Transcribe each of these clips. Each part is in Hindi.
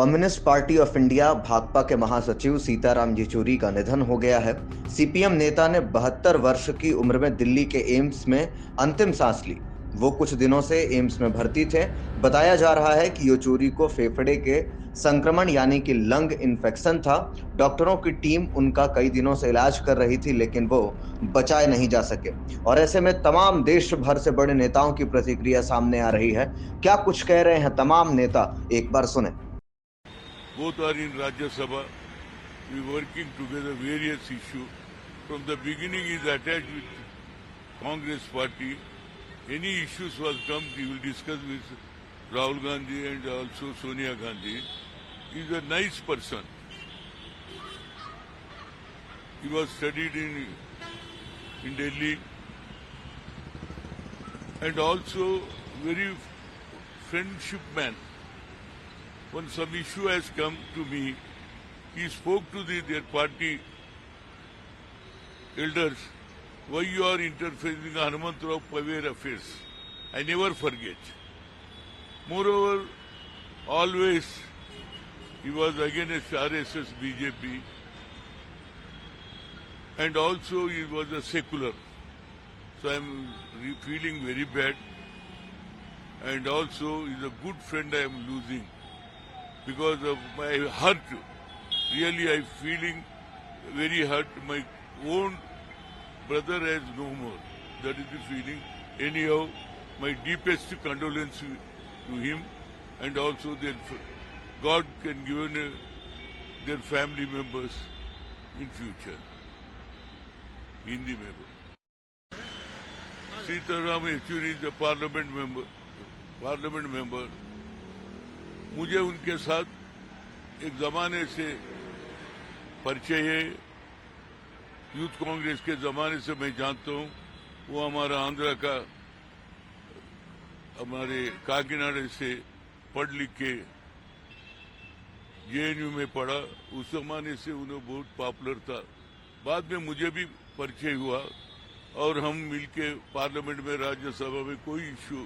Communist party of India Bhakpa के महासचिव सीताराम येचुरी का निधन हो गया है। सीपीएम नेता ने 72 वर्ष की उम्र में दिल्ली के एम्स में अंतिम सांस ली। वो कुछ दिनों से एम्स में भर्ती थे। बताया जा रहा है कि येचुरी को फेफड़े के संक्रमण यानी कि लंग इन्फेक्शन था। डॉक्टरों की टीम उनका कई दिनों से इलाज कर रही थी, लेकिन वो बचाए नहीं जा सके। और ऐसे में तमाम देश भर से बड़े नेताओं की प्रतिक्रिया सामने आ रही है। क्या कुछ कह रहे हैं तमाम नेता, एक बार सुने। Both are in Rajya Sabha. We working together various issues. From the beginning, he is attached with Congress party. Any issues was come, he will discuss with Rahul Gandhi and also Sonia Gandhi. He is a nice person. He was studied in Delhi and also very friendship man. When some issue has come to me, he spoke to their party elders, why you are interfering in Hanumantrao Paver affairs. I never forget. Moreover, always he was against RSS, BJP, and also he was a secular. So I am feeling very bad. And also he is a good friend I am losing because of my hurt. Really I feeling very hurt. My own brother has no more. That is the feeling. Anyhow, my deepest condolence to him and also their God can give their family members in future. Hindi में Sitaram Yechury is a parliament member. मुझे उनके साथ एक जमाने से परिचय है। यूथ कांग्रेस के जमाने से मैं जानता हूँ। वो हमारा आंध्र का हमारे काकीनाडा से पढ़ लिख के जेएनयू में पढ़ा। उस जमाने से उन्हें बहुत पॉपुलर था। बाद में मुझे भी परिचय हुआ और हम मिलके पार्लियामेंट में राज्यसभा में कोई इश्यू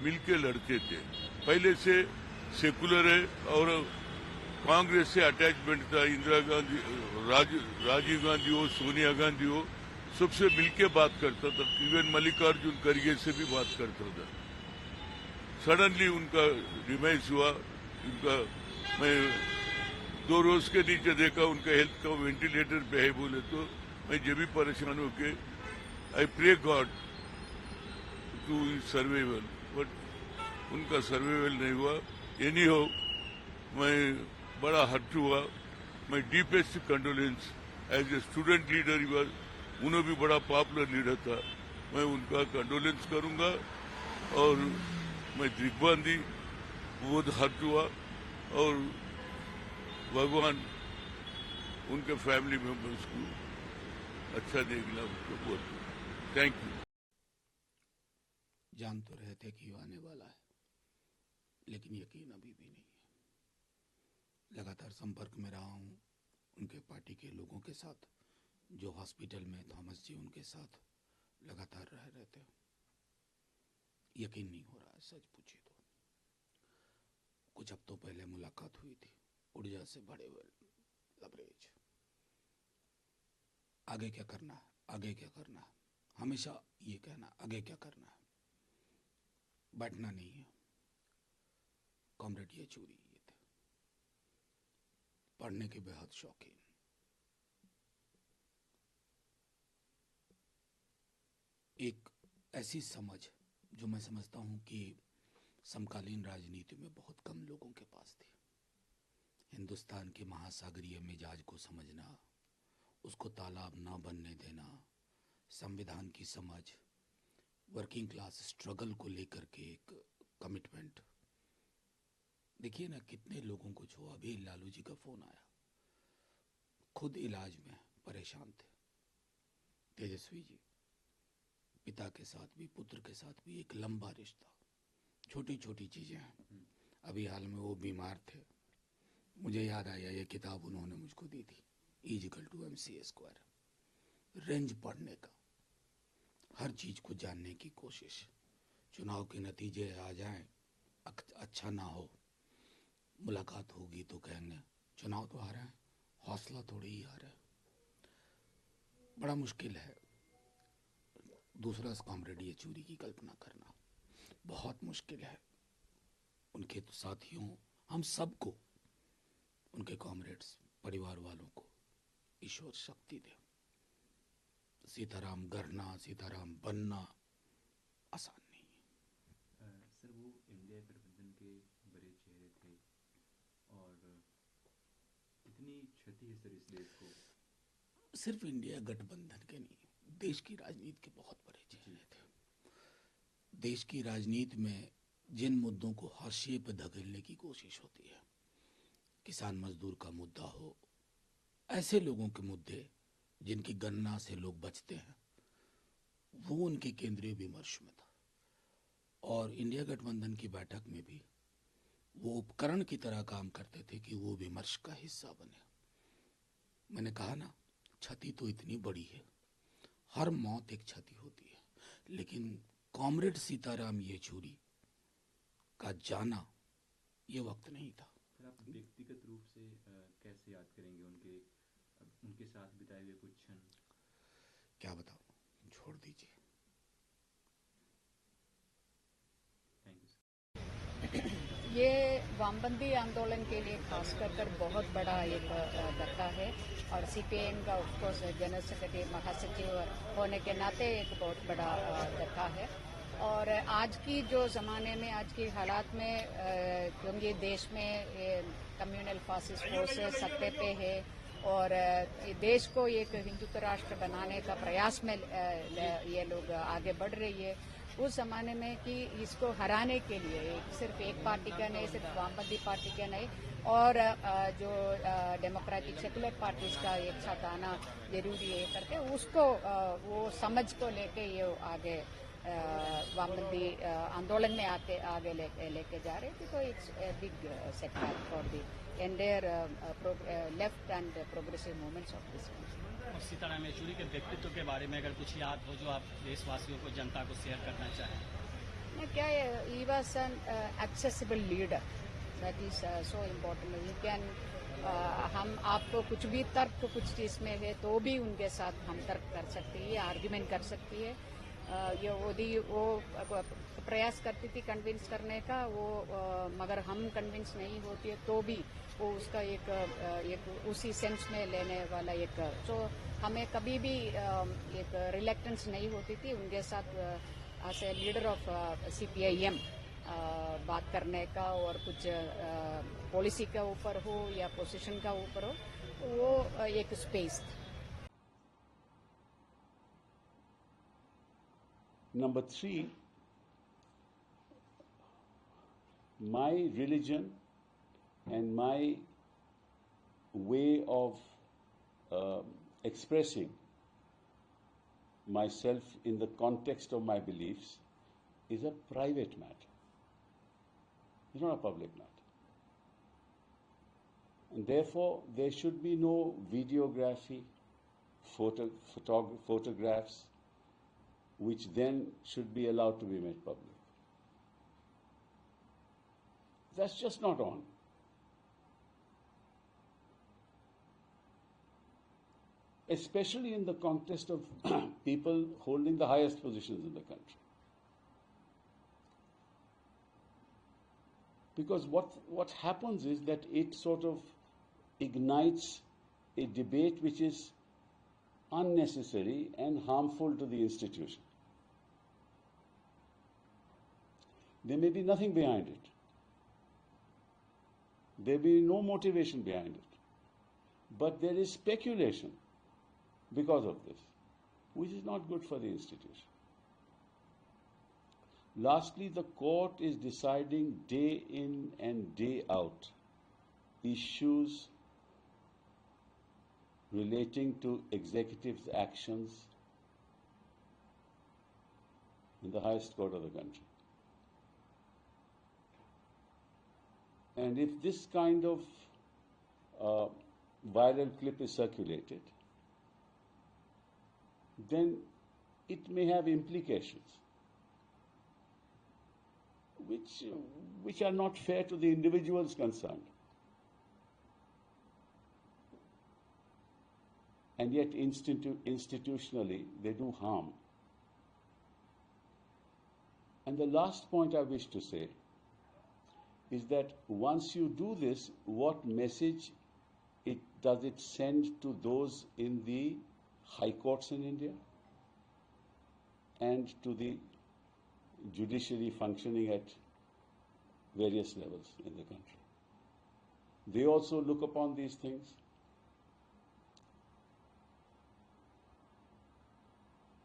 मिलके लड़ते थे। पहले से सेकुलर है और कांग्रेस से अटैचमेंट था। इंदिरा गांधी, राजीव गांधी हो, सोनिया गांधी हो, सबसे मिलके बात करता था। इवन मल्लिकार्जुन खड़गे से भी बात करता था। सडनली उनका डिमाइस हुआ। उनका मैं 2 रोज के नीचे देखा उनका हेल्थ का वेंटिलेटर पे है बोले तो मैं जब भी परेशान होके I pray God to survival, but उनका सर्वाइवल नहीं हुआ। एनी हो मैं बड़ा हर्ट हुआ। My deepest condolence as a student leader he was. उन्हें भी बड़ा पॉपुलर लीडर था। मैं उनका कंडोलेंस करूंगा और मैं दिग्बांधी बहुत हर्ट हुआ और भगवान उनके फैमिली मेंबर्स को अच्छा देखना उनको बोलते। Thank you. जान तो रहे थे कि आने वाला है, लेकिन यकीन अभी भी नहीं है। लगातार संपर्क में रहा हूं उनके पार्टी के लोगों के साथ, जो हॉस्पिटल में थॉमस जी उनके साथ लगातार रह रहे थे। यकीन नहीं हो रहा है, सच पूछे तो। कुछ हफ्तों पहले मुलाकात हुई थी, ऊर्जा से भरे हुए लबरेज। आगे क्या करना है, आगे क्या करना है, हमेशा ये कहना आगे क्या करना है, बैठना नहीं है। कॉमरेड येचुरी ये थे, पढ़ने के बेहद शौकीन। एक ऐसी समझ जो मैं समझता हूं कि समकालीन राजनीति में बहुत कम लोगों के पास थी। हिंदुस्तान के महासागरीय मिजाज को समझना, उसको तालाब ना बनने देना, संविधान की समझ, वर्किंग क्लास स्ट्रगल को लेकर के एक कमिटमेंट। देखिए ना कितने लोगों को छुआ। अभी लालू जी का फोन आया, खुद इलाज में परेशान थे। तेजस्वी जी, पिता के साथ भी पुत्र के साथ भी एक लंबा रिश्ता। छोटी छोटी चीजें हैं। अभी हाल में वो बीमार थे, मुझे याद आया ये किताब उन्होंने मुझको दी थी, E=MC²। रेंज पढ़ने का, हर चीज को जानने की कोशिश। चुनाव के नतीजे आ जाएं, अच्छा ना हो, मुलाकात होगी तो कहेंगे चुनाव तो आ रहे हैं, हौसला थोड़ी ही आ रहा है। बड़ा मुश्किल है दूसरा कॉमरेड येचूरी की कल्पना करना, बहुत मुश्किल है। उनके तो साथियों, हम सबको, उनके कॉमरेड्स, परिवार वालों को ईश्वर शक्ति दे। सीताराम गढ़ना, सीताराम बनना आसान नहीं है। सर, वो इंडिया गठबंधन के बड़े चेहरे थे और कितनी क्षति है सर इस देश को? सिर्फ इंडिया गठबंधन के नहीं, देश की राजनीति के बहुत बड़े चेहरे थे। देश की राजनीति में जिन मुद्दों को हाशिए पर धकेलने की कोशिश होती है, किसान मजदूर का मुद्दा हो, ऐसे लोगों के मुद्दे जिनकी गणना से लोग बचते हैं, वो उनके केंद्रीय विमर्श में था। और इंडिया गठबंधन की बैठक में भी वो उपकरण की तरह काम करते थे कि वो विमर्श का हिस्सा बने। मैंने कहा ना, क्षति तो इतनी बड़ी है, हर मौत एक क्षति होती है, लेकिन कॉमरेड सीताराम येचूरी का जाना ये वक्त नहीं था। सर, आप व्यक्तिगत रूप से कैसे याद करेंगे उनके साथ बिताए हुए कुछ क्षण? क्या बताऊं, छोड़ दीजिए। Thank you sir. ये वामपंथी आंदोलन के लिए खास कर बहुत बड़ा एक धक्का है और सीपीएम का ऑफकोर्स जनरल सेक्रेटरी महासचिव होने के नाते एक बहुत बड़ा धक्का है। और आज की जो ज़माने में, आज की हालात में, क्योंकि देश में कम्युनल फासिस्ट फोर्सेस सत्ते पे है और देश को एक हिंदुत्व राष्ट्र बनाने का प्रयास में ये लोग आगे बढ़ रही है, उस जमाने में कि इसको हराने के लिए सिर्फ एक पार्टी का नहीं, सिर्फ वामपंथी पार्टी का नहीं, और जो डेमोक्रेटिक सेकुलर पार्टीज का एक साथ आना जरूरी है करके उसको वो समझ को लेके ये आगे वामपंथी आंदोलन में आगे लेके जा रहे थे। तो it's big setback for the entire left and progressive movements of this country. और सीताराम येचूरी के व्यक्तित्व के बारे में अगर कुछ याद हो जो आप देशवासियों को, जनता को शेयर करना चाहें? क्या he was an accessible leader, that is so important. You can हम आपको कुछ भी तर्क कुछ चीज में है तो भी उनके साथ हम तर्क कर सकते हैं, आर्ग्यूमेंट कर सकती है। वो प्रयास करती थी कन्विंस करने का, वो मगर हम कन्विंस नहीं होती है तो भी वो उसका एक उसी सेंस में लेने वाला एक, तो हमें कभी भी एक रिलेक्टेंस नहीं होती थी उनके साथ as a leader of CPIM बात करने का, और कुछ पॉलिसी के ऊपर हो या पोजीशन का ऊपर हो, वो एक स्पेस था। Number 3, my religion and my way of expressing myself in the context of my beliefs is a private matter. It's not a public matter. And therefore, there should be no videography, photographs, which then should be allowed to be made public. That's just not on. Especially in the context of people holding the highest positions in the country. Because what happens is that it sort of ignites a debate which is unnecessary and harmful to the institution. There may be nothing behind it. There may be no motivation behind it. But there is speculation because of this, which is not good for the institution. Lastly, the court is deciding day in and day out issues relating to executive's actions in the highest court of the country. And if this kind of viral clip is circulated, then it may have implications which are not fair to the individuals concerned. and yet institutionally they do harm. And the last point I wish to say is that once you do this, what message does it send to those in the high courts in India and to the judiciary functioning at various levels in the country? They also look upon these things.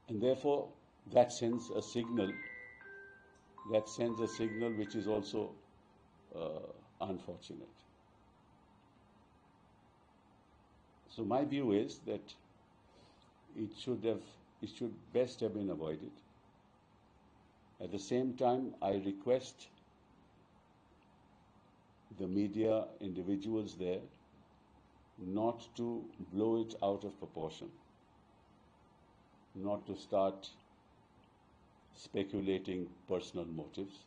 And therefore, that sends a signal which is also unfortunate. So my view is that it should best have been avoided. At the same time, I request the media individuals there not to blow it out of proportion, not to start speculating personal motives.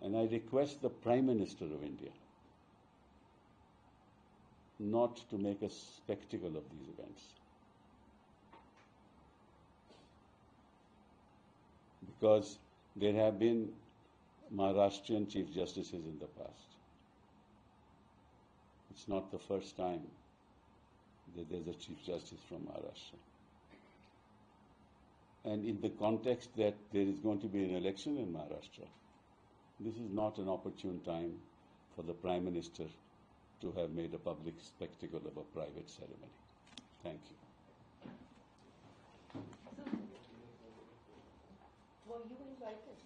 And I request the Prime Minister of India not to make a spectacle of these events. Because there have been Maharashtrian Chief Justices in the past. It's not the first time that there's a Chief Justice from Maharashtra. And in the context that there is going to be an election in Maharashtra, this is not an opportune time for the Prime Minister to have made a public spectacle of a private ceremony. Thank you. Were you invited?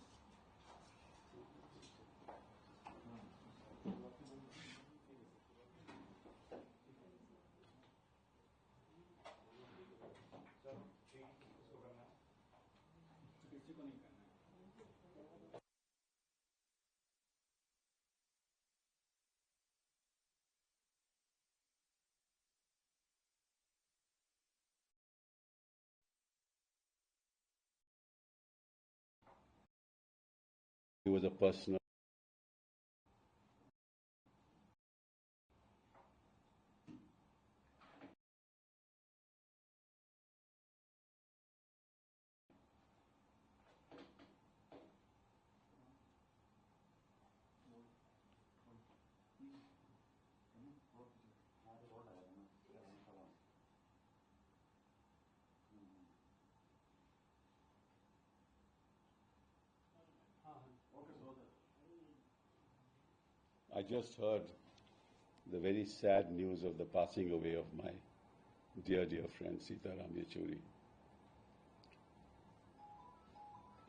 He was a personal. I just heard the very sad news of the passing away of my dear friend Sitaram Yechuri.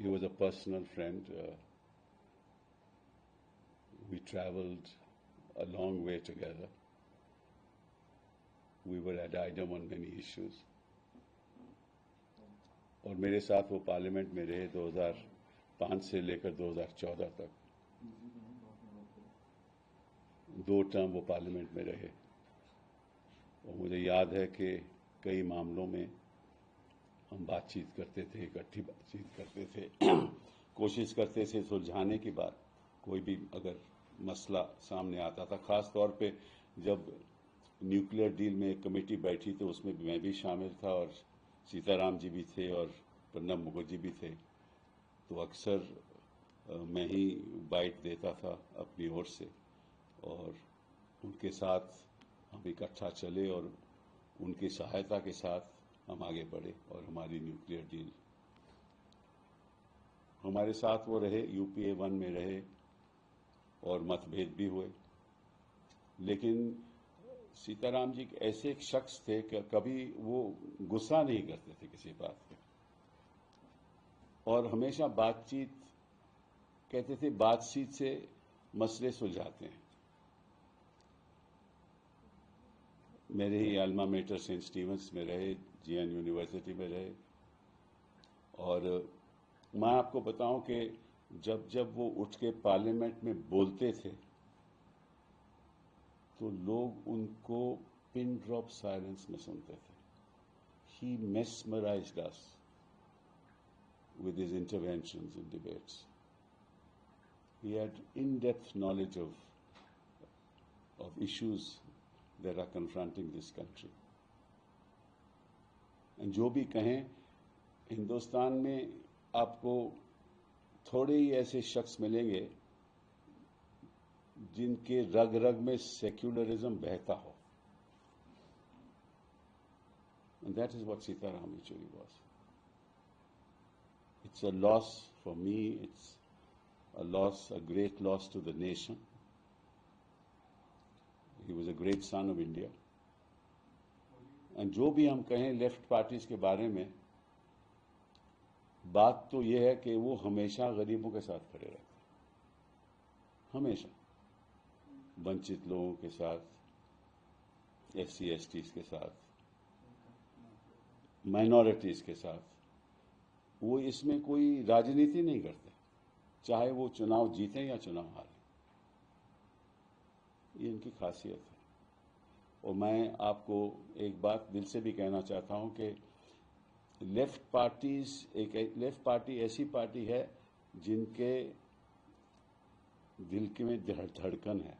He was a personal friend. We traveled a long way together. We were addendum on many issues. और मेरे साथ वो पार्लियामेंट में रहे 2005 से लेकर 2014 तक 2 टर्म वो पार्लियामेंट में रहे और मुझे याद है कि कई मामलों में हम बातचीत करते थे, इकट्ठी बातचीत करते थे, कोशिश करते थे सुलझाने की बात। कोई भी अगर मसला सामने आता था, ख़ास तौर पे जब न्यूक्लियर डील में एक कमेटी बैठी तो उसमें मैं भी शामिल था और सीताराम जी भी थे और प्रणब मुखर्जी भी थे, तो अक्सर मैं ही बाइट देता था अपनी ओर से और उनके साथ हम इकट्ठा चले और उनकी सहायता के साथ हम आगे बढ़े और हमारी न्यूक्लियर डील। हमारे साथ वो रहे, यूपीए 1 में रहे और मतभेद भी हुए, लेकिन सीताराम जी ऐसे एक शख्स थे कि कभी वो गुस्सा नहीं करते थे किसी बात पे और हमेशा बातचीत, कहते थे बातचीत से मसले सुलझाते हैं। मेरे ही अल्मा मेटर सेंट स्टीवेंस में रहे, जीएन यूनिवर्सिटी में रहे और मैं आपको बताऊं कि जब जब वो उठ के पार्लियामेंट में बोलते थे तो लोग उनको पिन ड्रॉप साइलेंस में सुनते थे। He mesmerized us with his interventions in debates. He had in-depth knowledge of issues that are confronting this country. And जो भी कहें, हिंदुस्तान में आपको थोड़े ही ऐसे शख्स मिलेंगे जिनके रग रग में सेक्युलरिज्म बहता हो. And that is what Sitaram Yechury was. It's a loss for me, it's a loss, a great loss to the nation. He was a great son of India. And जो भी हम कहें लेफ्ट पार्टीज के बारे में, बात तो ये है कि वो हमेशा गरीबों के साथ खड़े रहते हैं, हमेशा वंचित लोगों के साथ, SC/STs के साथ, माइनॉरिटीज के साथ. वो इसमें कोई राजनीति नहीं करते, चाहे वो चुनाव जीतें या चुनाव हारें. ये इनकी खासियत है. और मैं आपको एक बात दिल से भी कहना चाहता हूं कि लेफ्ट पार्टी ऐसी पार्टी है जिनके दिल के में धड़कन है,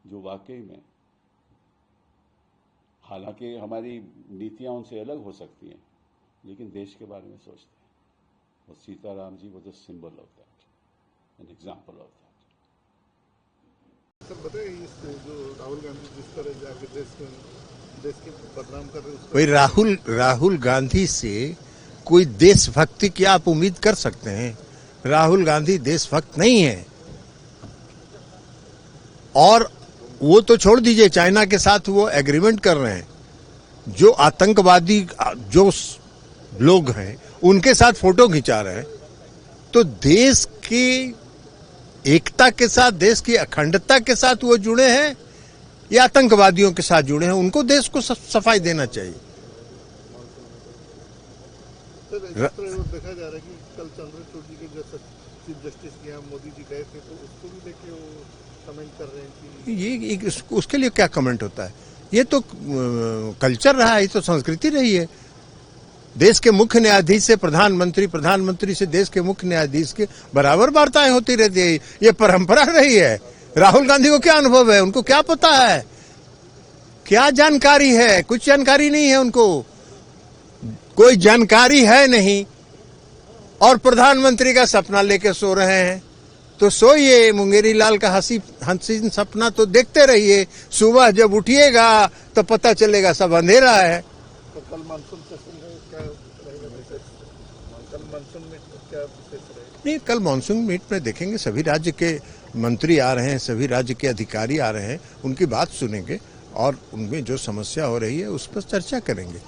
जो वाकई में, हालांकि हमारी नीतियां उनसे अलग हो सकती हैं, लेकिन देश के बारे में सोचते हैं. और Sitaram ji was a symbol of that, an example of that. Sir बताइए, जो राहुल गांधी जिस तरह जाके देश के बदनाम कर रहे हैं, भाई राहुल गांधी से कोई देशभक्ति की आप उम्मीद कर सकते हैं? राहुल गांधी देशभक्त नहीं है. और वो तो छोड़ दीजिए, चाइना के साथ वो एग्रीमेंट कर रहे हैं. जो आतंकवादी जो लोग हैं उनके साथ फोटो खिंचा रहे हैं. तो देश की एकता के साथ, देश की अखंडता के साथ वो जुड़े हैं या आतंकवादियों के साथ जुड़े हैं? उनको देश को सफाई देना चाहिए. देखा जा रहा है कि कल चंद्रचूड़ जी के जैसे चीफ जस्टिस के यहाँ मोदी जी गए थे, तो उसको भी लेके वो कमेंट कर रहे हैं कि ये उसके लिए क्या कमेंट होता है? ये तो कल्चर रहा है, ये तो संस्कृति रही है. देश के मुख्य न्यायाधीश से प्रधानमंत्री, प्रधानमंत्री से देश के मुख्य न्यायाधीश के बराबर वार्ताएं होती रहती है. ये परंपरा रही है. राहुल गांधी को क्या अनुभव है? उनको क्या पता है? क्या जानकारी है? कुछ जानकारी नहीं है उनको, कोई जानकारी है नहीं. और प्रधानमंत्री का सपना लेके सो रहे हैं. तो सोइए, मुंगेरी लाल का हसीन सपना तो देखते रहिए. सुबह जब उठिएगा तो पता चलेगा सब अंधेरा है. तो कल मानसून सेशन में क्या रहेगा विशेष? कल मानसून में क्या विशेष रहेगा? नहीं, कल मानसून मीट में देखेंगे. सभी राज्य के मंत्री आ रहे हैं, सभी राज्य के अधिकारी आ रहे हैं, उनकी बात सुनेंगे और उनमें जो समस्या हो रही है उस पर चर्चा करेंगे.